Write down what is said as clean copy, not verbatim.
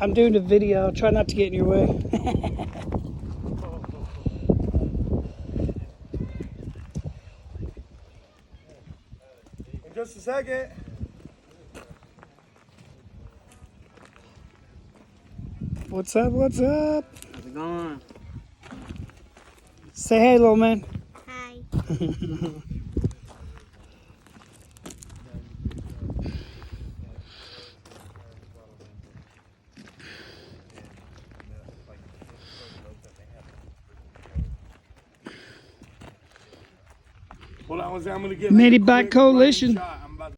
I'm doing a video. Try not to get in your way. In just a second. What's up? What's up? How's it going? Say hey, little man. Hi. Hold on, I'm gonna get Mini like a Bike quick Coalition. running shot.